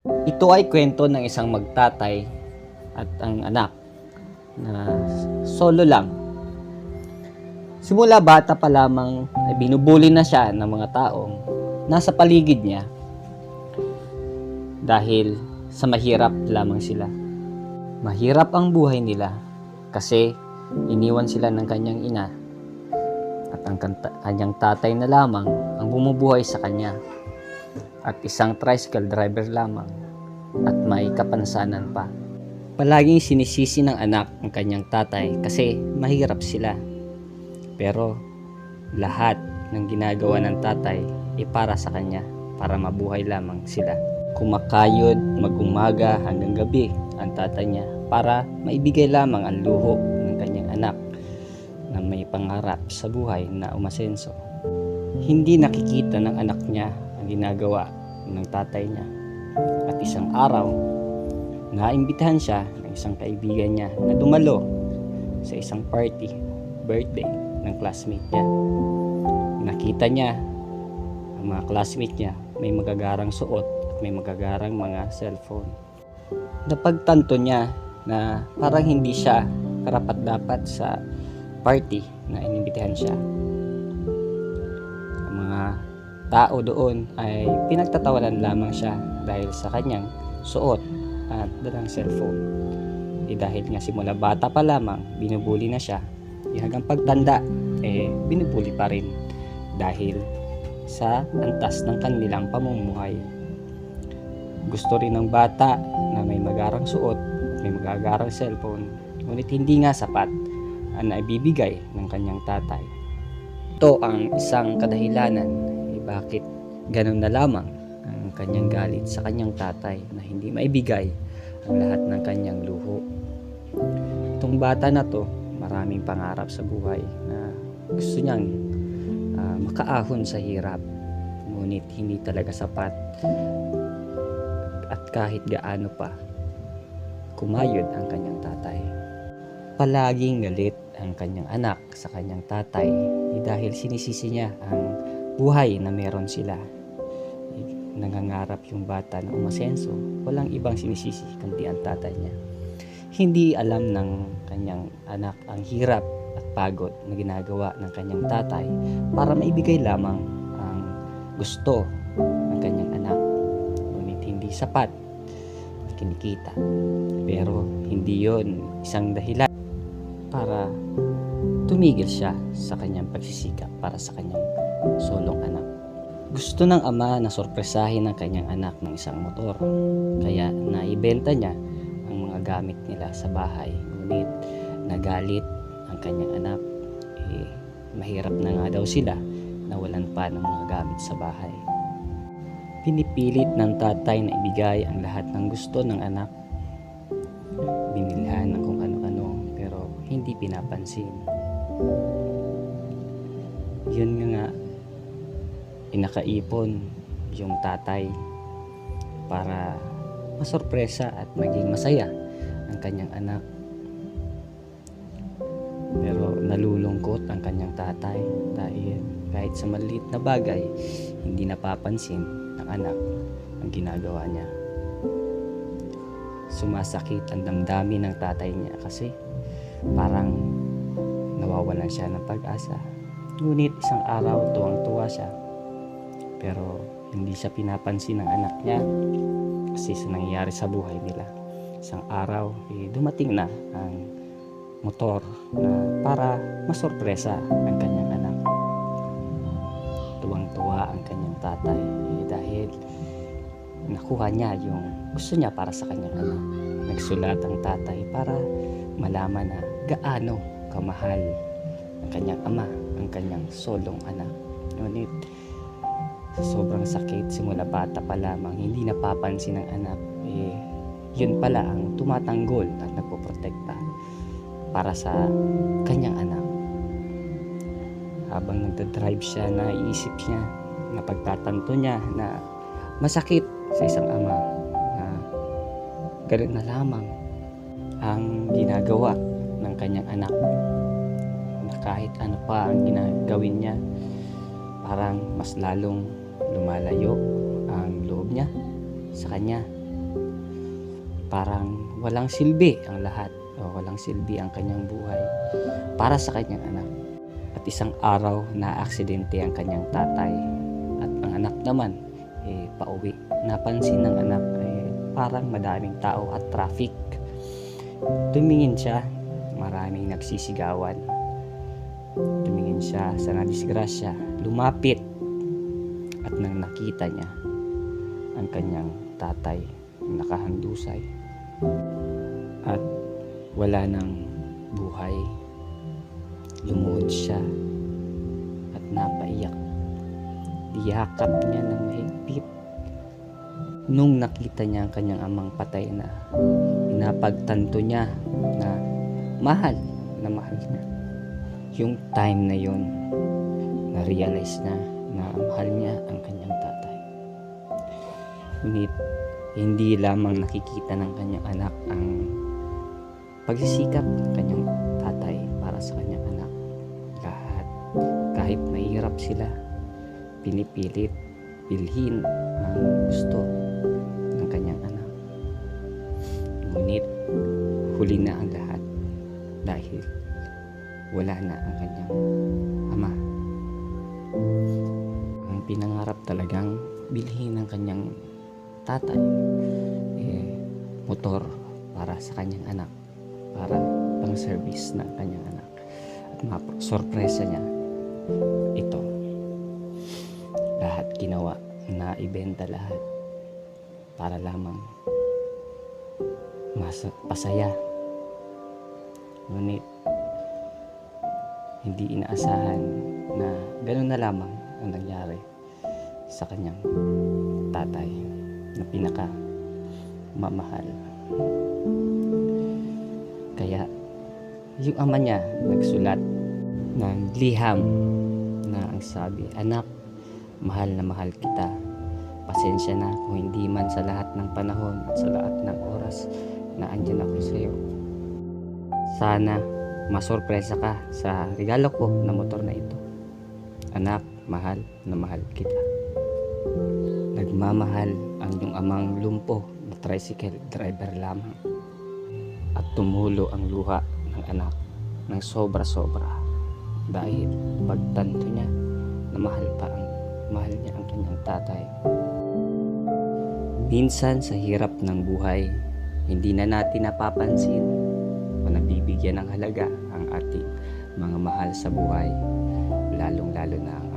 Ito ay kwento ng isang magtatay at ang anak na solo lang. Simula bata pa lamang ay binubuli na siya ng mga taong nasa paligid niya dahil sa mahirap lamang sila. Mahirap ang buhay nila kasi iniwan sila ng kanyang ina at ang kanyang tatay na lamang ang bumubuhay sa kanya at isang tricycle driver lamang at may kapansanan pa. Palaging sinisisi ng anak ang kanyang tatay kasi mahirap sila. Pero lahat ng ginagawa ng tatay ay para sa kanya, para mabuhay lamang sila. Kumakayod mag-umaga hanggang gabi ang tatay niya para maibigay lamang ang luho ng kanyang anak na may pangarap sa buhay na umasenso. Hindi nakikita ng anak niya ang ginagawa ng tatay niya. At isang araw, naimbitahan siya ng isang kaibigan niya na dumalo sa isang party, birthday ng classmate niya. Nakita niya ang mga classmate niya may magagarang suot at may magagarang mga cellphone. Napagtanto niya na parang hindi siya karapat-dapat sa party na inimbitahan siya. Ang mga tao doon ay pinagtatawanan lamang siya dahil sa kanyang suot at dalang cellphone. Dahil nga simula bata pa lamang binubuli na siya, hanggang pagtanda binubuli pa rin dahil sa antas ng kanilang pamumuhay. Gusto rin ng bata na may magarang suot at may magagarang cellphone, ngunit hindi nga sapat ang naibibigay ng kanyang tatay. Ito ang isang kadahilanan bakit ganun na lamang ang kanyang galit sa kanyang tatay na hindi maibigay ang lahat ng kanyang luho. Itong bata na to, maraming pangarap sa buhay na gusto niyang makaahon sa hirap, ngunit hindi talaga sapat at kahit gaano pa kumayod ang kanyang tatay. Palaging galit ang kanyang anak sa kanyang tatay dahil sinisisi niya ang buhay na meron sila. Nangangarap yung bata na umasenso, walang ibang sinisisi kundi ang tatay niya. Hindi alam ng kanyang anak ang hirap at pagod na ginagawa ng kanyang tatay para maibigay lamang ang gusto ng kanyang anak. Ngunit hindi sapat at kinikita. Pero hindi yon isang dahilan para tumigil siya sa kanyang pagsisikap para sa kanyang solong anak. Gusto ng ama na sorpresahin ang kanyang anak ng isang motor, kaya naibenta niya ang mga gamit nila sa bahay. Ngunit nagalit ang kanyang anak, mahirap na nga daw sila, nawalan pa ng mga gamit sa bahay. Pinipilit ng tatay na ibigay ang lahat ng gusto ng anak. Binilhan ng kung ano-ano pero hindi pinapansin. Yun nga, inakaipon yung tatay para masorpresa at maging masaya ang kanyang anak. Pero nalulungkot ang kanyang tatay dahil kahit sa maliit na bagay, hindi napapansin ng anak ang ginagawa niya. Sumasakit ang damdamin ng tatay niya kasi parang nawawalan siya ng pag-asa. Ngunit isang araw tuwang-tuwa siya, pero hindi siya pinapansin ng anak niya kasi sa nangyayari sa buhay nila. Isang araw dumating na ang motor na para masorpresa ang kanyang anak. Tuwang-tuwa ang kanyang tatay dahil nakuha niya yung gusto niya para sa kanyang anak. Nagsulat ang tatay para malaman na gaano kamahal ang kanyang ama ang kanyang solong anak. Ngunit sa sobrang sakit, simula bata pa lamang, hindi napapansin ng anak, yun pala ang tumatanggol at nagpoprotekta para sa kanyang anak. Habang nagdadrive siya, naiisip niya, napagtatanto niya na masakit sa isang ama na ganun na lamang ang ginagawa ng kanyang anak, na kahit ano pa ang ginagawin niya, parang mas lalong lumalayo ang loob niya sa kanya Parang walang silbi ang lahat, o walang silbi ang kanyang buhay para sa kanyang anak. At isang araw na aksidente ang kanyang tatay at ang anak naman pauwi. Napansin ng anak parang madaming tao at traffic. Tumingin siya, maraming nagsisigawan. Tumingin siya sa nadisgrasya, lumapit, at nang nakita niya ang kanyang tatay nakahandusay at wala ng buhay, lumuhod siya at napaiyak. Diyakap niya ng mahigpit. Nung nakita niya ang kanyang amang patay na, inapagtanto niya na mahal niya. Yung time na yun, na-realize na mahal niya ang kanyang tatay. Ngunit hindi lamang nakikita ng kanyang anak ang pagsisikap ng kanyang tatay para sa kanyang anak. Lahat, kahit mahirap sila, pinipilit bilhin ang gusto ng kanyang anak. Ngunit huli na ang lahat dahil wala na ang kanyang ama. Ang pinangarap talagang bilhin ng kanyang tatay motor para sa kanyang anak, para pang service ng kanyang anak. At sorpresa niya, ito lahat ginawa, na ibenta lahat para lamang pasaya. Ngunit hindi inaasahan na gano'n na lamang ang nangyari sa kanyang tatay na pinaka mamahal. Kaya yung ama niya nagsulat ng liham na ang sabi, "Anak, mahal na mahal kita. Pasensya na kung hindi man sa lahat ng panahon at sa lahat ng oras na andyan ako sa iyo. Sana masorpresa ka sa regalo ko na motor na ito. Anak, mahal na mahal kita." Nagmamahal ang iyong amang lumpo na tricycle driver lamang. At tumulo ang luha ng anak ng sobra-sobra dahil pagtanto niya na mahal niya ang kanyang tatay. Minsan sa hirap ng buhay, hindi na natin napapansin o nabibigyan ng halaga ang ating mga mahal sa buhay, lalong-lalo na ang